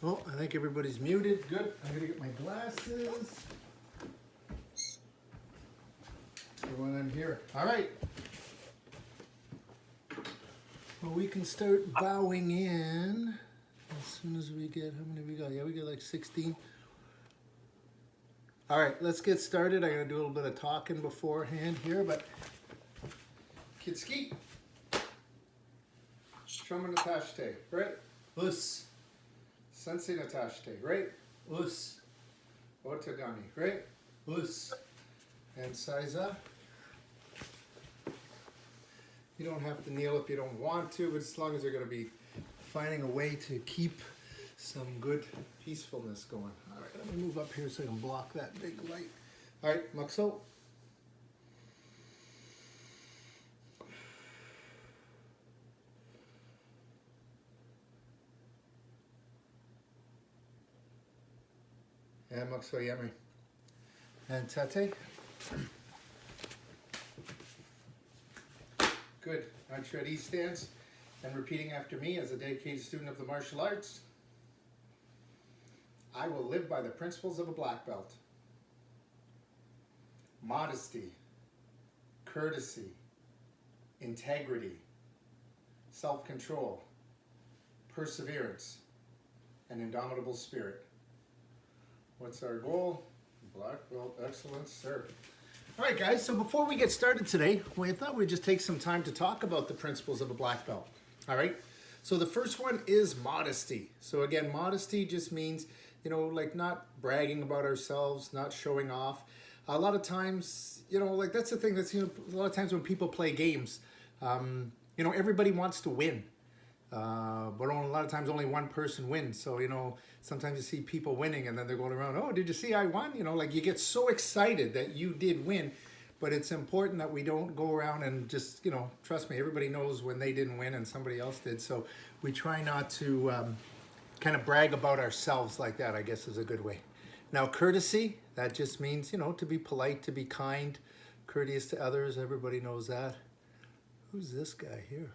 Oh, I think everybody's muted. Good. I'm gonna get my glasses. Everyone in here. All right. Well, we can start bowing in as soon as we get, how many we got? Yeah, we got like 16. All right, let's get started. I'm gonna do a little bit of talking beforehand here, but Kitski. Shoma Natashte, right? Us. Sensei Natashte, right? Us. Otagami, right? Us. And Saiza. You don't have to kneel if you don't want to, but as long as you're going to be finding a way to keep some good peacefulness going. All right, let me move up here so I can block that big light. All right, Makso. And Makso Yemi. And Tate. Good. On Shreddy stance and repeating after me as a dedicated student of the martial arts. I will live by the principles of a black belt. Modesty, courtesy, integrity, self-control, perseverance, and indomitable spirit. What's our goal? Black belt excellence, sir. All right, guys, so before we get started today, I thought we'd just take some time to talk about the principles of a black belt. All right, so the first one is modesty. So again, modesty just means, you know, like not bragging about ourselves, not showing off. A lot of times, you know, like that's the thing that's, you know, a lot of times when people play games, you know, everybody wants to win. But a lot of times only one person wins. So, you know, sometimes you see people winning and then they're going around, oh, did you see I won? You know, like you get so excited that you did win. But it's important that we don't go around and just, you know, trust me, everybody knows when they didn't win and somebody else did. So we try not to kind of brag about ourselves like that, I guess is a good way. Now, courtesy, that just means, you know, to be polite, to be kind, courteous to others. Everybody knows that. Who's this guy here?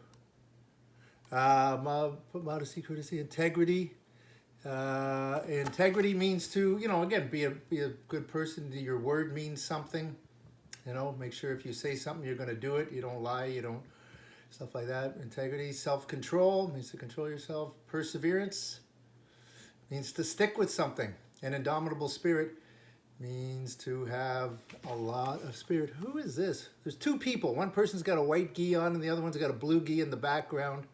Modesty, courtesy, integrity. Integrity means to, you know, again, be a good person. Your word means something. You know, make sure if you say something, you're going to do it. You don't lie. You don't, stuff like that. Integrity, self-control means to control yourself. Perseverance means to stick with something. And indomitable spirit means to have a lot of spirit. Who is this? There's two people. One person's got a white gi on and the other one's got a blue gi in the background.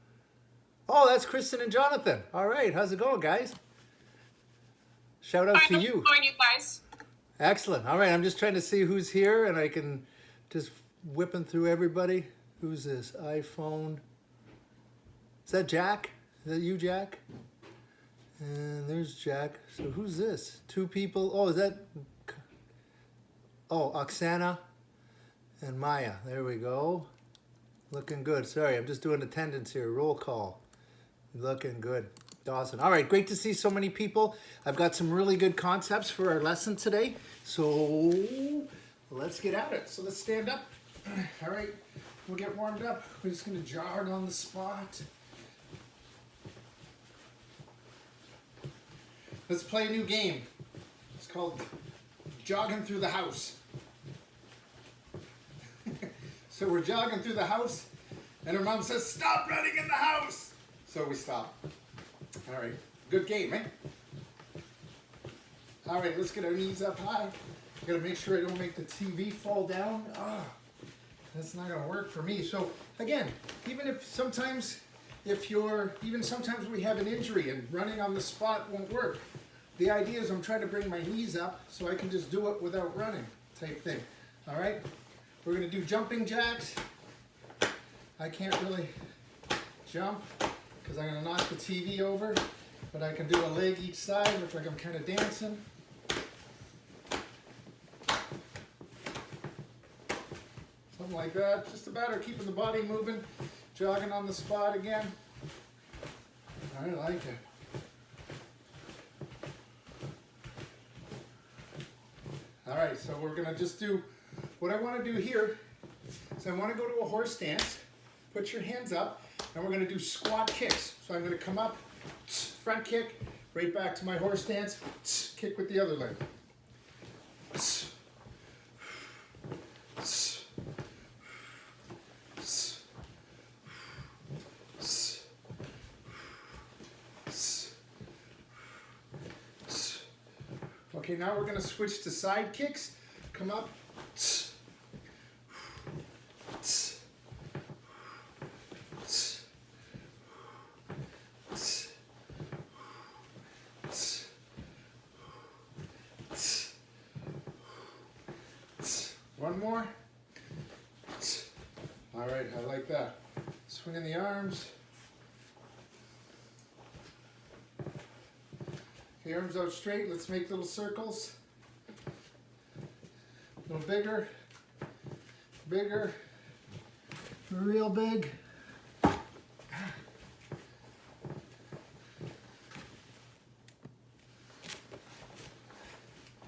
Oh, that's Kristen and Jonathan. All right, how's it going, guys? Shout out to you. How are you guys? Excellent. All right, I'm just trying to see who's here, and I can just whipping through everybody. Who's this? iPhone. Is that Jack? Is that you, Jack? And there's Jack. So who's this? Two people. Oh, is that? Oh, Oksana and Maya. There we go. Looking good. Sorry, I'm just doing attendance here. Roll call. Looking good. Dawson. All right, great to see so many people. I've got some really good concepts for our lesson today. So let's get at it. So let's stand up. All right, we'll get warmed up. We're just going to jog on the spot. Let's play a new game. It's called Jogging Through the House. So we're jogging through the house, and her mom says, stop running in the house. So we stop. All right, good game, eh? All right, let's get our knees up high. I gotta make sure I don't make the TV fall down. That's not gonna work for me. So again, even if sometimes sometimes we have an injury and running on the spot won't work. The idea is I'm trying to bring my knees up so I can just do it without running type thing. All right, we're gonna do jumping jacks. I can't really jump because I'm gonna knock the TV over, but I can do a leg each side, look like I'm kind of dancing. Something like that, just about, or keeping the body moving, jogging on the spot again. I like it. All right, so we're gonna just do, what I wanna do here is I wanna go to a horse stance, put your hands up, and we're gonna do squat kicks. So I'm gonna come up, front kick, Right back to my horse stance. Kick with the other leg. Okay, now we're going to switch to side kicks. Come up. One more. All right, I like that. Swinging the arms. Okay, arms out straight. Let's make little circles. A little bigger. Bigger. Real big.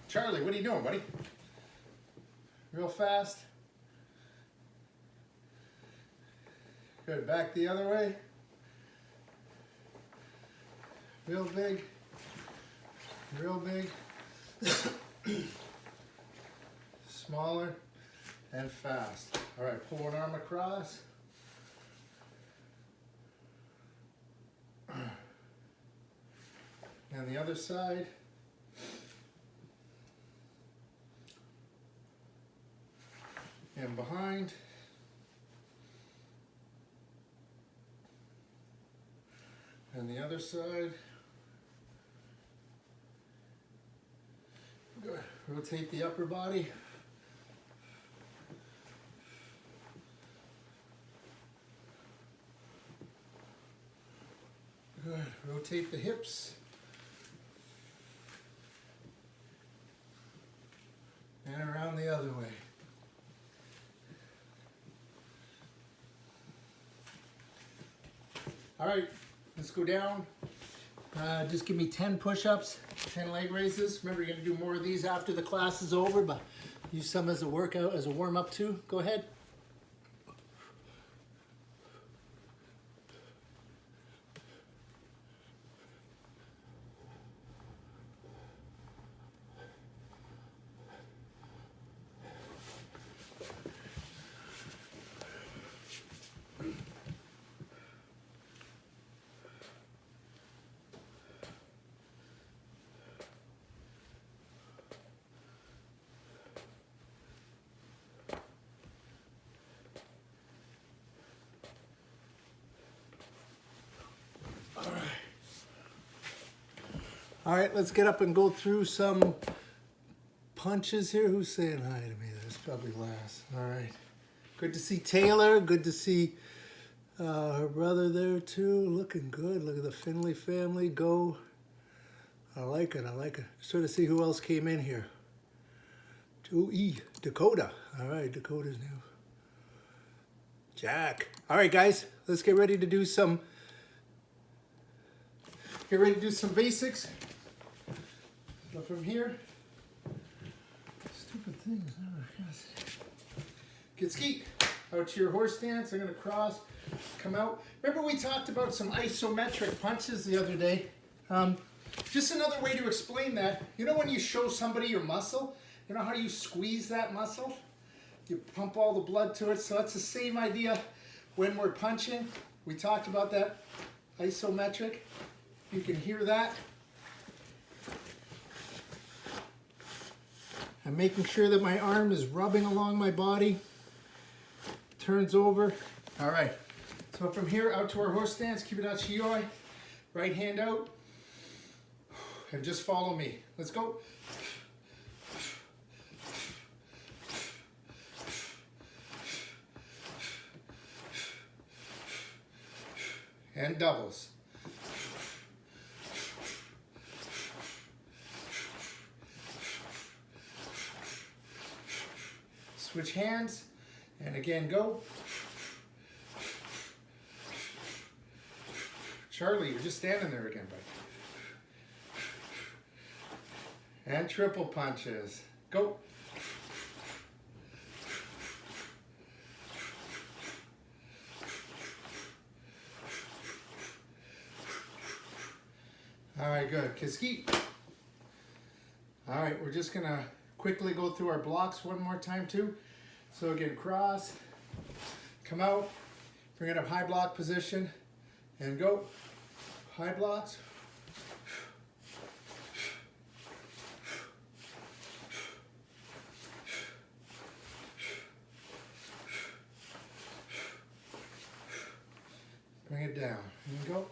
Charlie, what are you doing, buddy? Real fast. Good, back the other way. Real big. Real big. Smaller and fast. All right, pull one arm across. And the other side. And behind. And the other side. Good. Rotate the upper body. Good. Rotate the hips. And around the other way. All right, let's go down. Just give me 10 push-ups, 10 leg raises. Remember, you're gonna do more of these after the class is over, but use some as a workout, as a warm-up too. Go ahead. All right, let's get up and go through some punches here. Who's saying hi to me? That's probably Lass. All right. Good to see Taylor. Good to see her brother there too. Looking good. Look at the Finley family. Go. I like it. I like it. Sort of see who else came in here. Dakota. All right, Dakota's new. Jack. All right, guys. Let's get ready to do some. Get ready to do some basics. So from here, stupid things. Get ski out to your horse stance. I'm going to cross, come out. Remember we talked about some isometric punches the other day. Just another way to explain that. You know when you show somebody your muscle, you know how you squeeze that muscle? You pump all the blood to it. So that's the same idea when we're punching. We talked about that isometric. You can hear that. I'm making sure that my arm is rubbing along my body. Turns over. All right. So from here out to our horse stance, Kibadachi-yoi. Right hand out. And just follow me. Let's go. And doubles. Switch hands, and again go. Charlie, you're just standing there again, buddy. And triple punches. Go. All right, good. Kiski. All right, we're just gonna quickly go through our blocks one more time too. So again, cross, come out, bring it up high block position, and go. High blocks. Bring it down, and go.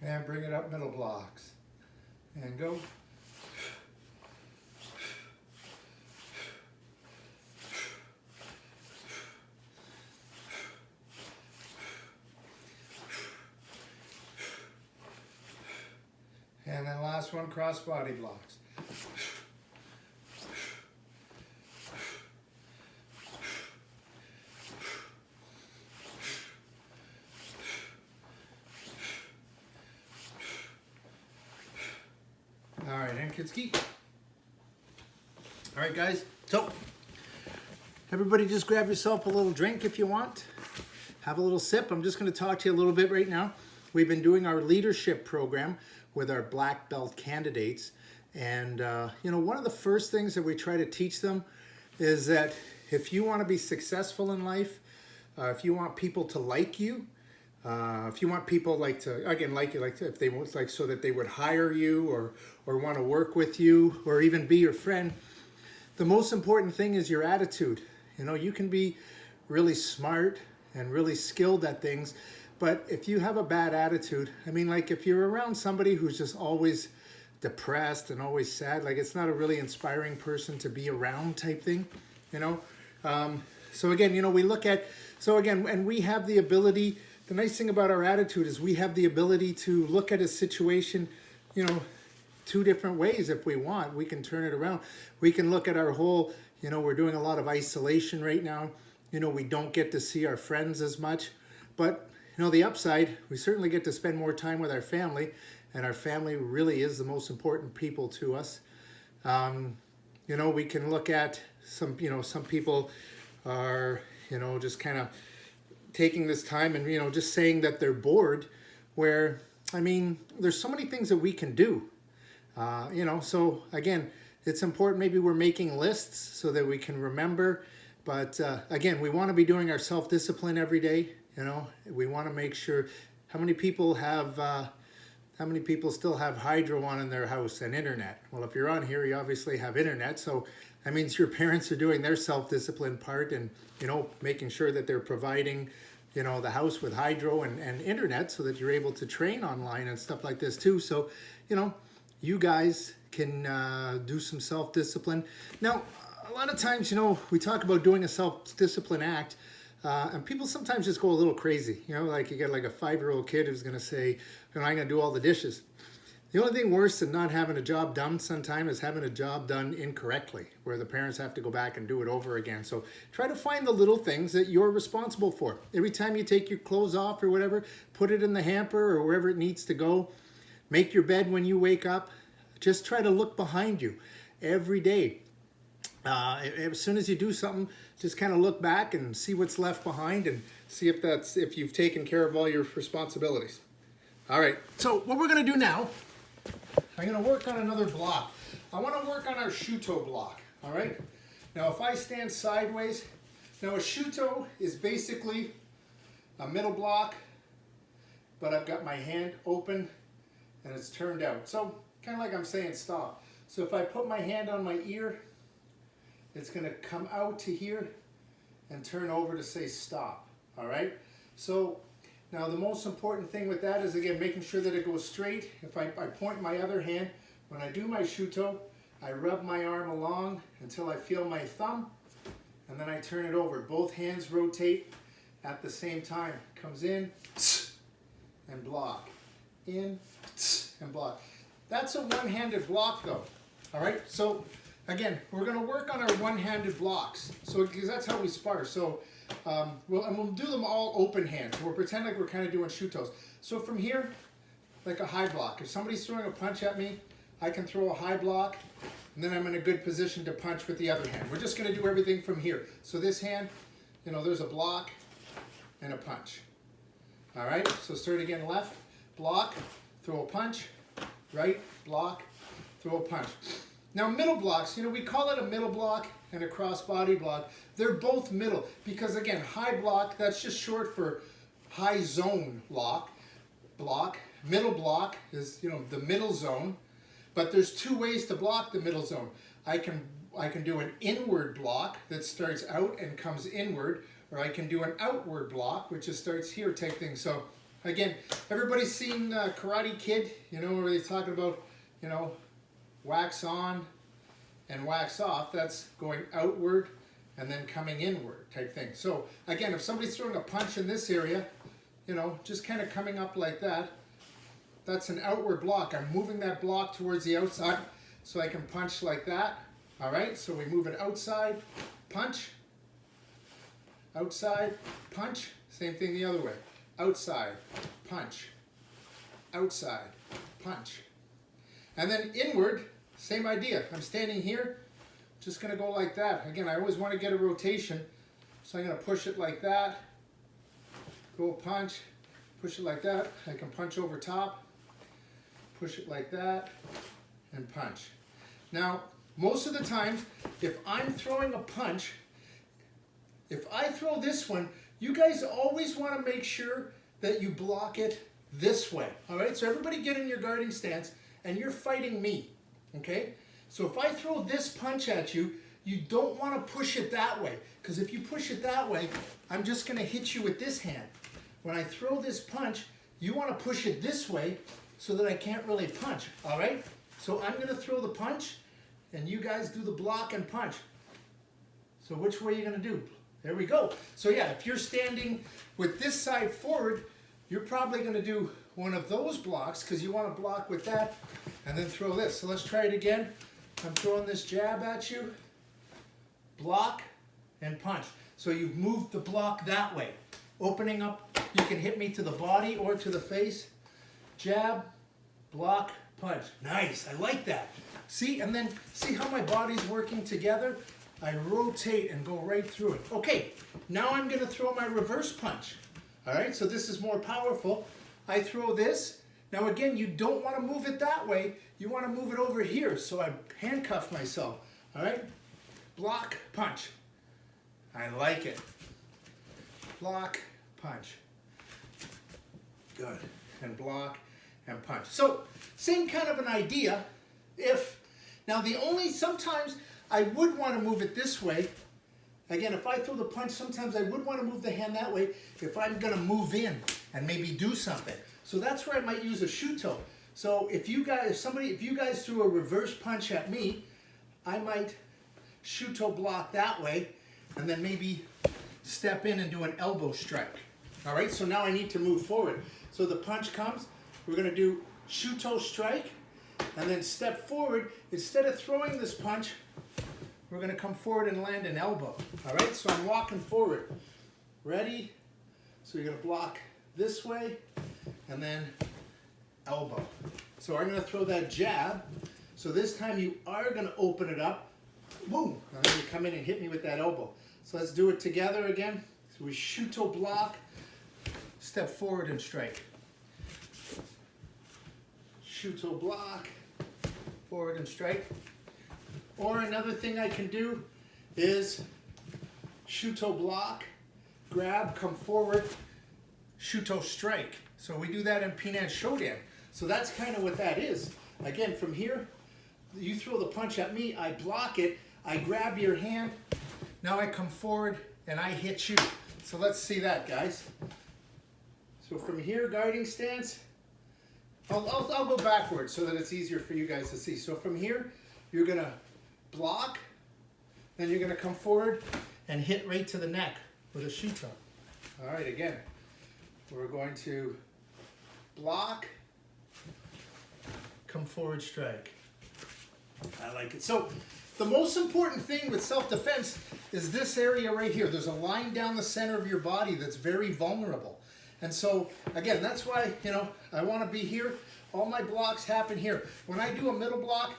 And bring it up middle blocks. And go. And then last one, cross body blocks. All right, and kids keep. All right, guys. So, everybody just grab yourself a little drink if you want. Have a little sip. I'm just going to talk to you a little bit right now. We've been doing our leadership program with our black belt candidates. And, you know, one of the first things that we try to teach them is that if you want to be successful in life, if you want people to like you, if you want people like you, if they want, like, so that they would hire you or want to work with you or even be your friend, the most important thing is your attitude. You know, you can be really smart and really skilled at things, but if you have a bad attitude, I mean, like if you're around somebody who's just always depressed and always sad, like it's not a really inspiring person to be around type thing, you know? So again, you know, we look at, so again, and we have the ability. The nice thing about our attitude is we have the ability to look at a situation, you know, two different ways if we want. We can turn it around. We can look at our whole, you know, we're doing a lot of isolation right now. You know, we don't get to see our friends as much. But, you know, the upside, we certainly get to spend more time with our family. And our family really is the most important people to us. You know, we can look at some, you know, some people are, you know, just kind of taking this time and, you know, just saying that they're bored, where, I mean, there's so many things that we can do, you know, so again, it's important. Maybe we're making lists so that we can remember, but again, we want to be doing our self-discipline every day. You know, we want to make sure. How many people still have hydro on in their house and internet? Well, if you're on here, you obviously have internet, so that means your parents are doing their self-discipline part and, you know, making sure that they're providing, you know, the house with hydro and internet so that you're able to train online and stuff like this too. So, you know, you guys can do some self-discipline. Now, a lot of times, you know, we talk about doing a self-discipline act, and people sometimes just go a little crazy. You know, like you get like a 5-year-old kid who's going to say, you know, I'm going to do all the dishes. The only thing worse than not having a job done sometimes is having a job done incorrectly, where the parents have to go back and do it over again. So try to find the little things that you're responsible for. Every time you take your clothes off or whatever, put it in the hamper or wherever it needs to go. Make your bed when you wake up. Just try to look behind you every day. As soon as you do something, just kind of look back and see what's left behind and see if you've taken care of all your responsibilities. All right, so what we're going to do now, I'm going to work on another block. I want to work on our shuto block, all right? Now, if I stand sideways, now a shuto is basically a middle block, but I've got my hand open and it's turned out. So, kind of like I'm saying stop. So if I put my hand on my ear, it's going to come out to here and turn over to say stop, all right? So, now the most important thing with that is, again, making sure that it goes straight. If I point my other hand, when I do my shuto, I rub my arm along until I feel my thumb, and then I turn it over. Both hands rotate at the same time. Comes in, and block. In, and block. That's a one-handed block though, all right? So, again, we're gonna work on our one-handed blocks. So, because that's how we spar. So, we'll do them all open hand. So we'll pretend like we're kind of doing shutos. So from here, like a high block. If somebody's throwing a punch at me, I can throw a high block, and then I'm in a good position to punch with the other hand. We're just going to do everything from here. So this hand, you know, there's a block and a punch. All right, so start again, left, block, throw a punch, right, block, throw a punch. Now middle blocks, you know, we call it a middle block and a cross body block. They're both middle because, again, high block, that's just short for high zone block. Middle block is, you know, the middle zone, but there's two ways to block the middle zone. I can do an inward block that starts out and comes inward, or I can do an outward block, which just starts here type thing. So again, everybody's seen Karate Kid, you know, where they're talking about, you know, wax on and wax off. That's going outward and then coming inward type thing. So again, if somebody's throwing a punch in this area, you know, just kind of coming up like that, that's an outward block. I'm moving that block towards the outside so I can punch like that. All right, so we move it outside, punch, outside, punch. Same thing the other way. Outside, punch, outside, punch. And then inward, same idea. I'm standing here, just going to go like that. Again, I always want to get a rotation, so I'm going to push it like that, go punch, push it like that. I can punch over top, push it like that, and punch. Now, most of the times, if I'm throwing a punch, if I throw this one, you guys always want to make sure that you block it this way. All right, so everybody get in your guarding stance, and you're fighting me, okay? So if I throw this punch at you, you don't want to push it that way, because if you push it that way, I'm just going to hit you with this hand. When I throw this punch, you want to push it this way so that I can't really punch, all right? So I'm going to throw the punch, and you guys do the block and punch. So which way are you going to do? There we go. So yeah, if you're standing with this side forward, you're probably going to do one of those blocks because you want to block with that and then throw this. So let's try it again. I'm throwing this jab at you, block and punch. So you've moved the block that way. Opening up, you can hit me to the body or to the face. Jab, block, punch. Nice, I like that. See, and then see how my body's working together? I rotate and go right through it. Okay, now I'm going to throw my reverse punch. All right, so this is more powerful. I throw this. Now again, you don't want to move it that way. You want to move it over here. So I handcuff myself. All right, block, punch. I like it. Block, punch. Good. And block and punch. So same kind of an idea. Sometimes I would want to move it this way. Again, if I throw the punch, sometimes I would want to move the hand that way if I'm going to move in and maybe do something. So that's where I might use a shuto. So if you guys threw a reverse punch at me, I might shuto block that way and then maybe step in and do an elbow strike. All right, so now I need to move forward. So the punch comes, we're going to do shuto strike and then step forward. Instead of throwing this punch, we're going to come forward and land an elbow. All right, so I'm walking forward. Ready? So you're going to block this way and then elbow. So I'm going to throw that jab. So this time you are going to open it up. Boom. And then you come in and hit me with that elbow. So let's do it together again. So we shuto block, step forward and strike. Shuto block, forward and strike. Or another thing I can do is shuto block, grab, come forward, shuto strike. So we do that in Pinan Shodan. So that's kind of what that is. Again, from here, you throw the punch at me, I block it, I grab your hand, now I come forward and I hit you. So let's see that, guys. So from here, guarding stance, I'll go backwards so that it's easier for you guys to see. So from here, you're going to block, then you're going to come forward and hit right to the neck with a shuto. All right, again, we're going to block, come forward, strike. I like it. So the most important thing with self-defense is this area right here. There's a line down the center of your body that's very vulnerable. And so, again, that's why, I want to be here. All my blocks happen here. When I do a middle block,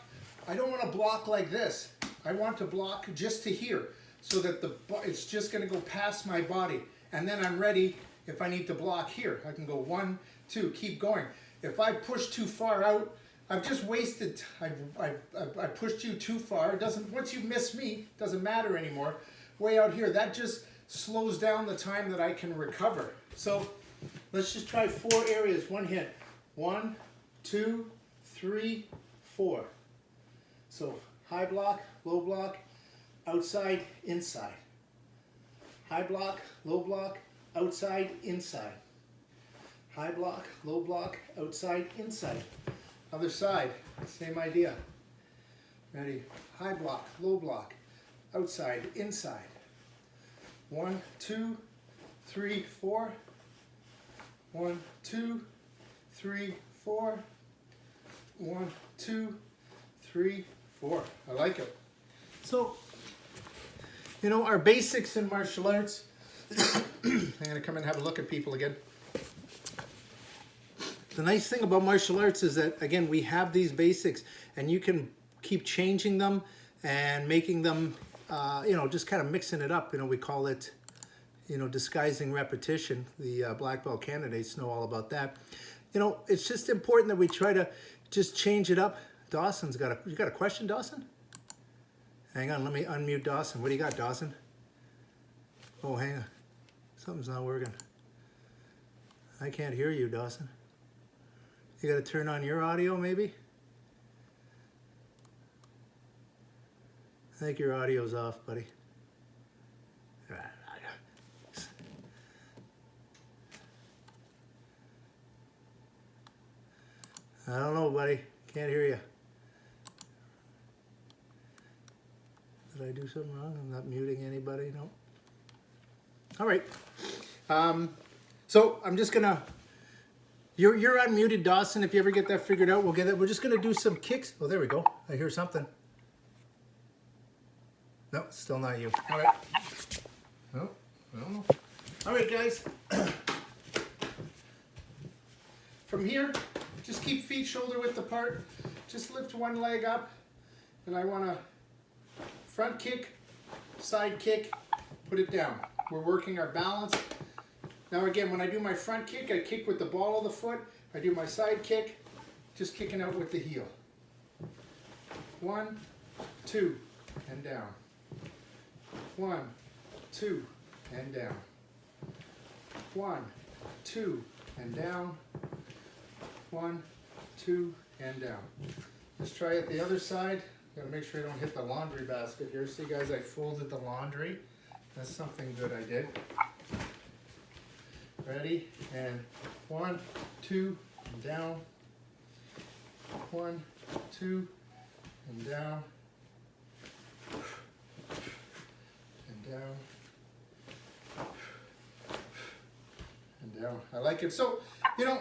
I don't want to block like this. I want to block just to here, so that it's just going to go past my body. And then I'm ready if I need to block here. I can go 1, 2, keep going. If I push too far out, I've just wasted, I pushed you too far. It doesn't, once you miss me, it doesn't matter anymore. Way out here, that just slows down the time that I can recover. So let's just try 4 areas, one hit. 1, 2, 3, 4. So high block, low block, outside, inside. High block, low block, outside, inside. High block, low block, outside, inside. Other side, same idea. Ready? High block, low block, outside, inside. 1, 2, 3, 4. 1, 2, 3, 4. 1, 2, 3, 4. I like it. So, you know, our basics in martial arts. I'm going to come and have a look at people again. The nice thing about martial arts is that, again, we have these basics, and you can keep changing them and making them, you know, just kind of mixing it up. You know, we call it, you know, disguising repetition. The black belt candidates know all about that. You know, it's just important that we try to just change it up. Dawson's got you got a question, Dawson? Hang on, let me unmute Dawson. What do you got, Dawson? Oh, hang on. Something's not working. I can't hear you, Dawson. You got to turn on your audio, maybe? I think your audio's off, buddy. I don't know, buddy. Can't hear you. Did I do something wrong? I'm not muting anybody, no? All right. So I'm just gonna, you're unmuted, Dawson. If you ever get that figured out, we'll get it. We're just gonna do some kicks. Oh, there we go. I hear something. No, still not you. All right. No, no. All right, guys. From here, just keep feet shoulder width apart. Just lift one leg up, and I want to front kick, side kick, put it down. We're working our balance. Now again, when I do my front kick, I kick with the ball of the foot. I do my side kick, just kicking out with the heel. 1, 2, and down. 1, 2, and down. 1, 2, and down. 1, 2, and down. Let's try it the other side. Gotta make sure I don't hit the laundry basket here. See, guys, I folded the laundry. That's something good I did. Ready? And 1, 2, and down. 1, 2, and down. And down. And down. I like it. So, you know,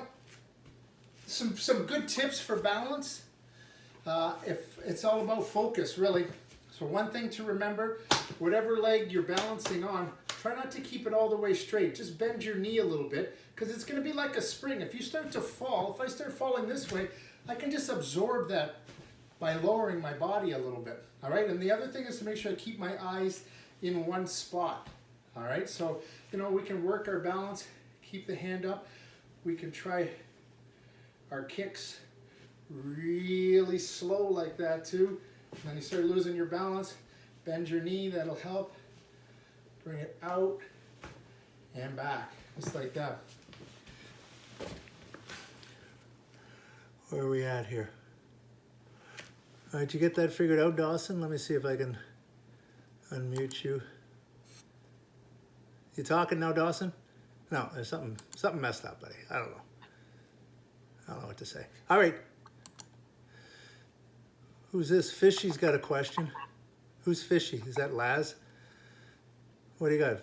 some good tips for balance. If it's all about focus, really. So one thing to remember, whatever leg you're balancing on, try not to keep it all the way straight. Just bend your knee a little bit, because it's going to be like a spring. If you start to fall, if I start falling this way, I can just absorb that by lowering my body a little bit. All right, and the other thing is to make sure I keep my eyes in one spot. All right, so, you know, we can work our balance, keep the hand up. We can try our kicks really slow like that too. And then you start losing your balance, bend your knee, that'll help. Bring it out and back, just like that. Where are we at here? All right, did you get that figured out, Dawson? Let me see if I can unmute you. You talking now, Dawson? No, there's something messed up, buddy. I don't know. I don't know what to say. All right. Who's this? Fishy's got a question. Who's Fishy? Is that Laz? What do you got?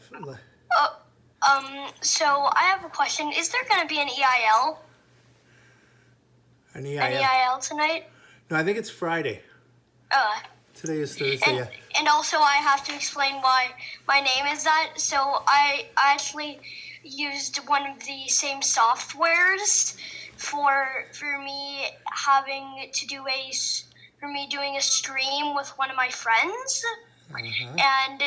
So I have a question. Is there going to be an EIL? An EIL? An EIL tonight? No, I think it's Friday. Today is Thursday, and, yeah. And also I have to explain why my name is that. So I actually used one of the same softwares for me having to do for me doing a stream with one of my friends. And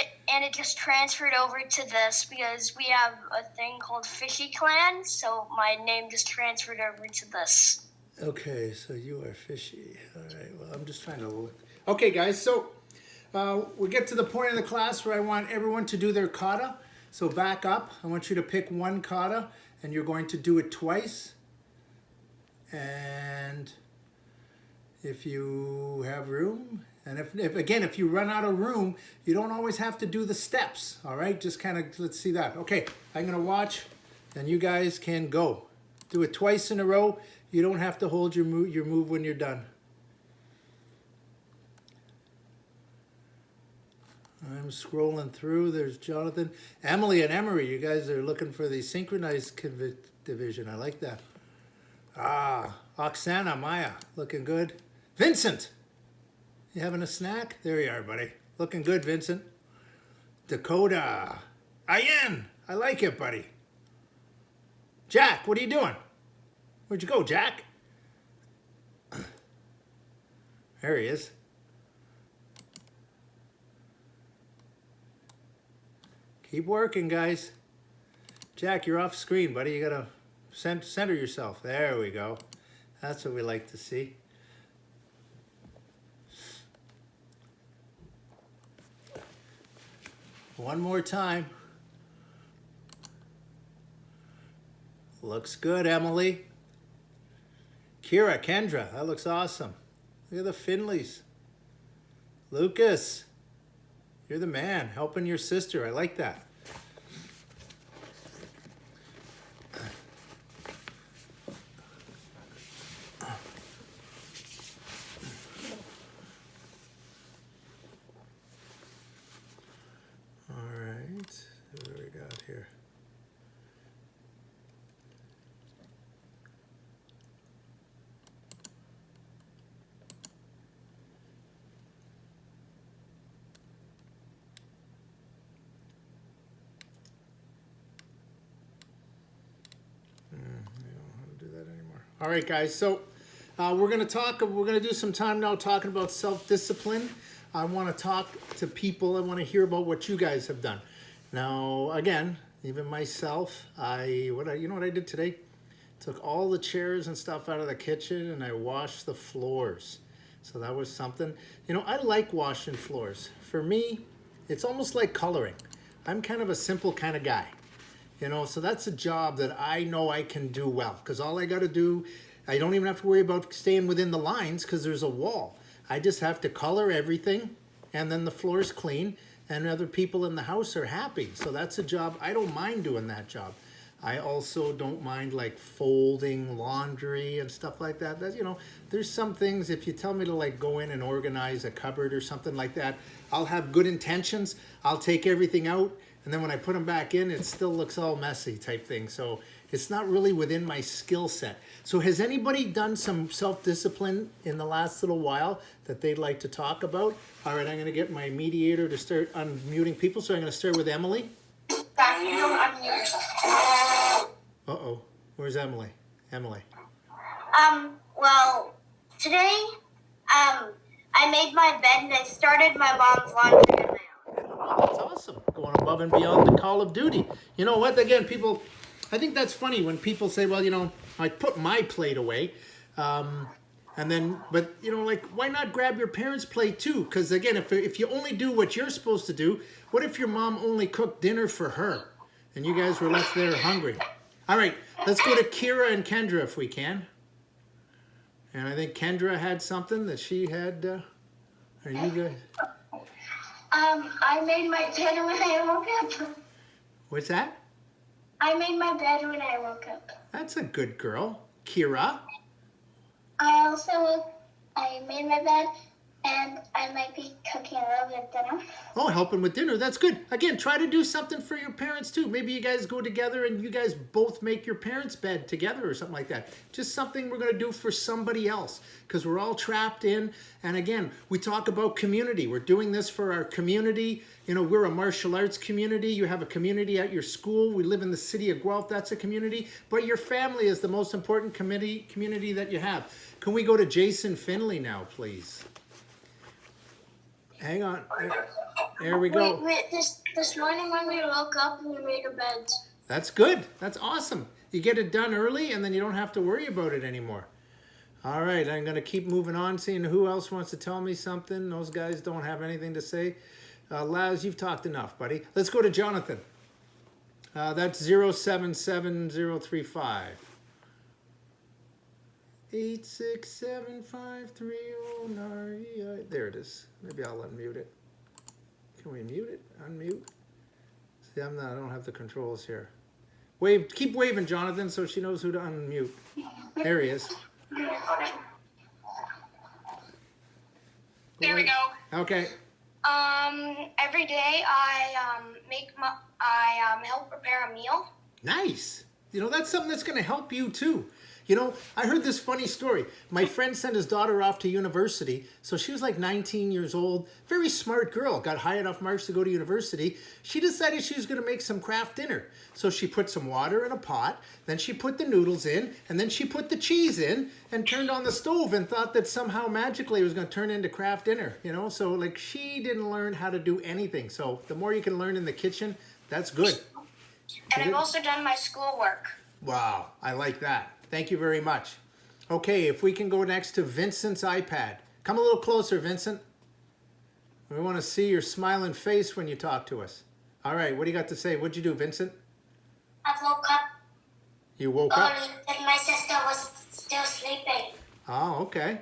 it just transferred over to this because we have a thing called Fishy Clan, so my name just transferred over to this. Okay, so you are fishy. All right, well, I'm just trying to look. Okay, guys, so we get to the point of the class where I want everyone to do their kata. So back up. I want you to pick one kata, and you're going to do it twice. And if you have room, and if you run out of room, you don't always have to do the steps, all right? Just kind of, let's see that. Okay, I'm going to watch, and you guys can go. Do it twice in a row. You don't have to hold your move when you're done. I'm scrolling through. There's Jonathan. Emily and Emery, you guys are looking for the synchronized division. I like that. Oksana, Maya, looking good. Vincent, you having a snack? There you are, buddy. Looking good, Vincent. Dakota. Ayen, I like it, buddy. Jack, what are you doing? Where'd you go, Jack? There he is. Keep working, guys. Jack, you're off screen, buddy. You gotta center yourself. There we go. That's what we like to see. One more time. Looks good, Emily. Kira, Kendra, that looks awesome. Look at the Finleys. Lucas, you're the man, helping your sister. I like that. All right, what do we got here? All right, guys, so we're going to do some time now talking about self-discipline. I want to talk to people. I want to hear about what you guys have done. Now, again, even myself, you know what I did today? Took all the chairs and stuff out of the kitchen and I washed the floors. So that was something. You know, I like washing floors. For me, it's almost like coloring. I'm kind of a simple kind of guy. You know, so that's a job that I know I can do well because all I got to do, I don't even have to worry about staying within the lines because there's a wall. I just have to color everything and then the floor's clean and other people in the house are happy. So that's a job. I don't mind doing that job. I also don't mind like folding laundry and stuff like that. That's, you know, there's some things, if you tell me to like go in and organize a cupboard or something like that, I'll have good intentions. I'll take everything out. And then when I put them back in, it still looks all messy type thing. So it's not really within my skill set. So has anybody done some self-discipline in the last little while that they'd like to talk about? All right, I'm going to get my mediator to start unmuting people. So I'm going to start with Emily. You don't unmute yourself. Uh-oh. Where's Emily? Emily. Well, today, I made my bed and I started my mom's laundry on my own. Oh, that's awesome. Going above and beyond the call of duty. You know what? Again, people, I think that's funny when people say, well, you know, I put my plate away. And then, but, you know, like, why not grab your parents' plate too? Because, again, if you only do what you're supposed to do, what if your mom only cooked dinner for her and you guys were left there hungry? All right, let's go to Kira and Kendra if we can. And I think Kendra had something that she had. Are you guys? I made my bed when I woke up. What's that? I made my bed when I woke up. That's a good girl. Kira? I made my bed And I might be cooking a little bit of dinner. Oh, helping with dinner. That's good. Again, try to do something for your parents too. Maybe you guys go together and you guys both make your parents' bed together or something like that. Just something we're going to do for somebody else because we're all trapped in. And again, we talk about community. We're doing this for our community. You know, we're a martial arts community. You have a community at your school. We live in the city of Guelph. That's a community. But your family is the most important community that you have. Can we go to Jason Finley now, please? Hang on. There we go. Wait, this morning when we woke up, we made our beds. That's good. That's awesome. You get it done early, and then you don't have to worry about it anymore. All right, I'm going to keep moving on, seeing who else wants to tell me something. Those guys don't have anything to say. Laz, you've talked enough, buddy. Let's go to Jonathan. That's 077035. 8675309. There it is. Maybe I'll unmute it. Can we mute it? Unmute? See, I don't have the controls here. Wave. Keep waving, Jonathan, so she knows who to unmute. There he is. There we go. Okay. Every day I help prepare a meal. Nice. You know, that's something that's going to help you too. You know, I heard this funny story. My friend sent his daughter off to university. So she was like 19 years old. Very smart girl. Got high enough marks to go to university. She decided she was going to make some craft dinner. So she put some water in a pot. Then she put the noodles in. And then she put the cheese in. And turned on the stove and thought that somehow magically it was going to turn into craft dinner. You know, so like she didn't learn how to do anything. So the more you can learn in the kitchen, that's good. And I've also done my schoolwork. Wow, I like that. Thank you very much. Okay, if we can go next to Vincent's iPad. Come a little closer, Vincent. We want to see your smiling face when you talk to us. All right, what do you got to say? What'd you do, Vincent? I woke up You woke up? early and my sister was still sleeping. Oh, okay.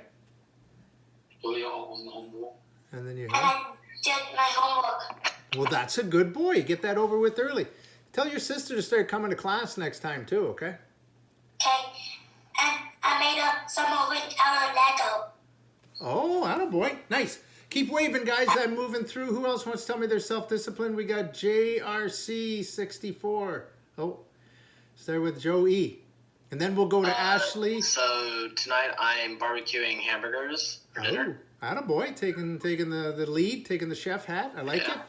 And then you And have? I did my homework. Well, that's a good boy. Get that over with early. Tell your sister to start coming to class next time too, okay? Okay. And I made a summer wind out of Lego. Oh, attaboy. Nice. Keep waving, guys. I'm moving through. Who else wants to tell me they're self-disciplined? We got JRC64. Oh, start with Joe E. And then we'll go to Ashley. So tonight I'm barbecuing hamburgers for dinner. Oh, attaboy. Taking the lead, taking the chef hat. I like Yeah. it.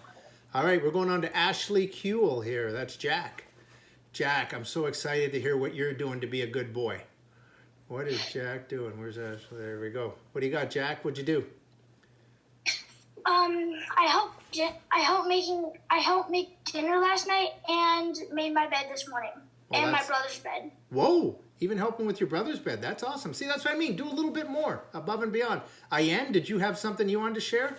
All right, we're going on to Ashley Kuehl here. That's Jack. Jack, I'm so excited to hear what you're doing to be a good boy. What is Jack doing? Where's Ashley? There we go. What do you got, Jack? What'd you do? I helped make dinner last night and made my bed this morning. Well, and my that's- brother's bed. Whoa, even helping with your brother's bed. That's awesome. See, that's what I mean. Do a little bit more, above and beyond. Ayen, did you have something you wanted to share?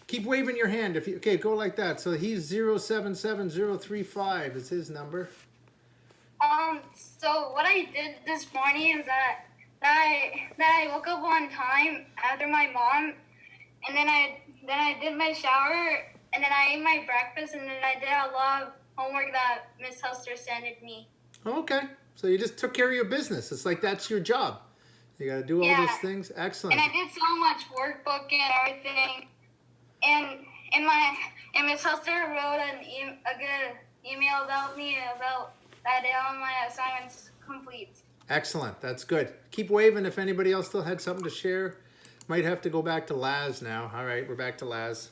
Keep waving your hand. Okay, go like that. So he's 077035 is his number. So what I did this morning is that I woke up on time after my mom, and then I did my shower, and then I ate my breakfast, and then I did a lot of homework that Miss Huster sent me. Okay, so you just took care of your business. It's like that's your job. You got to do all Yeah. those things. Excellent. And I did so much workbook and everything, and Miss Huster wrote a good email about me about that all my assignments complete. Excellent. That's good. Keep waving if anybody else still had something to share. Might have to go back to Laz now. All right, we're back to Laz.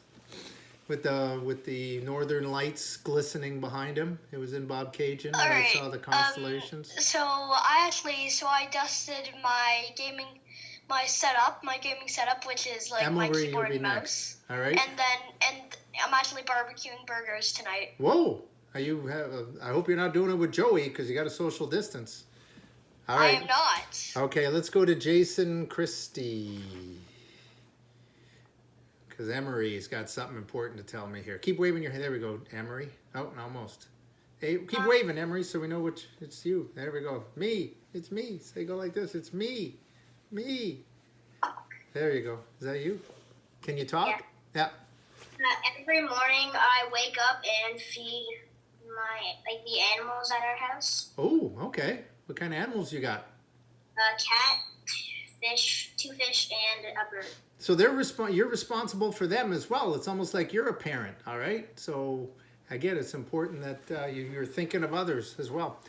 With the northern lights glistening behind him. It was in Bob Cajun. All And I right, saw the constellations. So I dusted my gaming setup, which is like my Emery, you'll keyboard be and mouse. next. All right. And I'm actually barbecuing burgers tonight. Whoa. Are you? I hope you're not doing it with Joey because you got to social distance. All I right. am not. Okay, let's go to Jason Christie. Because Emery's got something important to tell me here. Keep waving your hand. There we go, Emery. Oh, almost. Hey, keep waving, Emery, so we know which it's you. There we go. Me. It's me. Say go like this. It's me. Me. There you go. Is that you? Can you talk? Yeah. Every morning I wake up and feed the animals at our house. Oh, okay. What kind of animals you got? A cat, fish, 2 2 fish and a bird. So you're responsible for them as well. It's almost like you're a parent, all right? So again, it's important that you're thinking of others as well.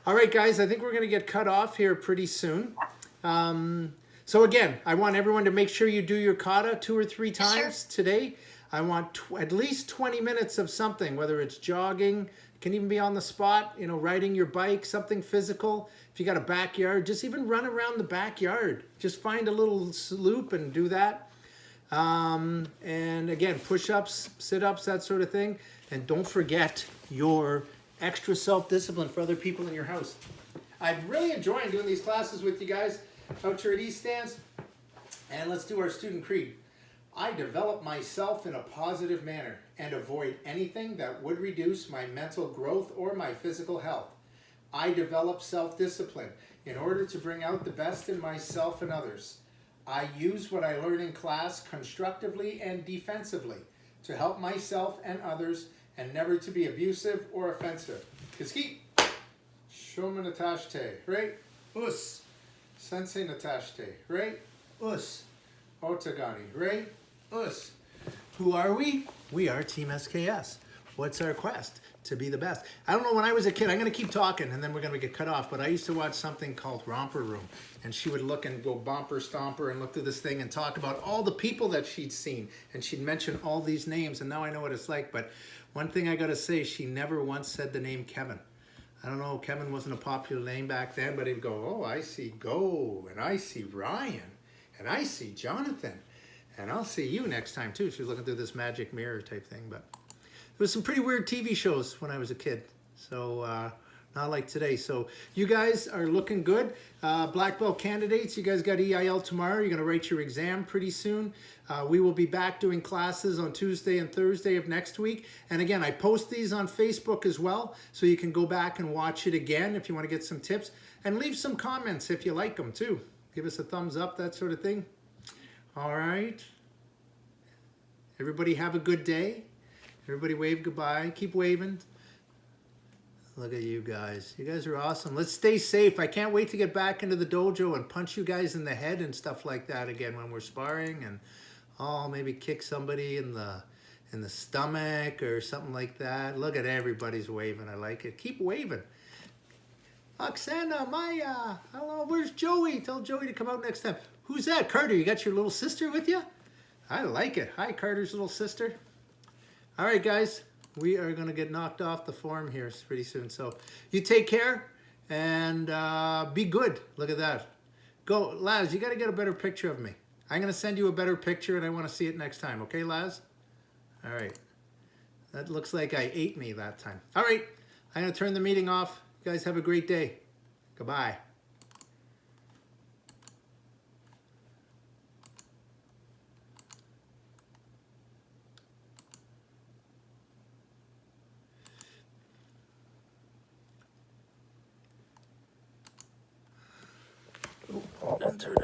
All right, guys, I think we're going to get cut off here pretty soon. So again, I want everyone to make sure you do your kata 2 or 3 times today. I want at least 20 minutes of something, whether it's jogging, it can even be on the spot, you know, riding your bike, something physical. If you got a backyard, just even run around the backyard. Just find a little loop and do that. And again, push-ups, sit-ups, that sort of thing. And don't forget your extra self-discipline for other people in your house. I'm really enjoying doing these classes with you guys out here at East Stands. And let's do our student creed. I develop myself in a positive manner and avoid anything that would reduce my mental growth or my physical health. I develop self-discipline in order to bring out the best in myself and others. I use what I learn in class constructively and defensively to help myself and others and never to be abusive or offensive. Kiski, Shoma Natashte, right? Us. Sensei Natashte, right? Us. Otagani, right? Us. Who are we? We are Team SKS. What's our quest? To be the best. I don't know, when I was a kid, I'm going to keep talking and then we're going to get cut off, but I used to watch something called Romper Room, and she would look and go bumper stomper and look through this thing and talk about all the people that she'd seen, and she'd mention all these names, and now I know what it's like. But one thing I got to say, she never once said the name Kevin. I don't know, Kevin wasn't a popular name back then, but he'd go, oh, I see Go, and I see Ryan, and I see Jonathan, and I'll see you next time too. She was looking through this magic mirror type thing. But there was some pretty weird TV shows when I was a kid, so not like today. So you guys are looking good. Black belt candidates, you guys got EIL tomorrow. You're going to write your exam pretty soon. We will be back doing classes on Tuesday and Thursday of next week. And again, I post these on Facebook as well, so you can go back and watch it again if you want to get some tips. And leave some comments if you like them too. Give us a thumbs up, that sort of thing. All right. Everybody have a good day. Everybody wave goodbye. Keep waving. Look at you guys. You guys are awesome. Let's stay safe. I can't wait to get back into the dojo and punch you guys in the head and stuff like that again when we're sparring, and maybe kick somebody in the stomach or something like that. Look at everybody's waving. I like it. Keep waving. Oksana, Maya, hello, where's Joey? Tell Joey to come out next time. Who's that? Carter, you got your little sister with you? I like it. Hi, Carter's little sister. All right, guys, we are going to get knocked off the form here pretty soon. So you take care and be good. Look at that. Go, Laz, you got to get a better picture of me. I'm going to send you a better picture and I want to see it next time. Okay, Laz? All right. That looks like I ate me that time. All right. I'm going to turn the meeting off. You guys have a great day. Goodbye. Oh, turn it.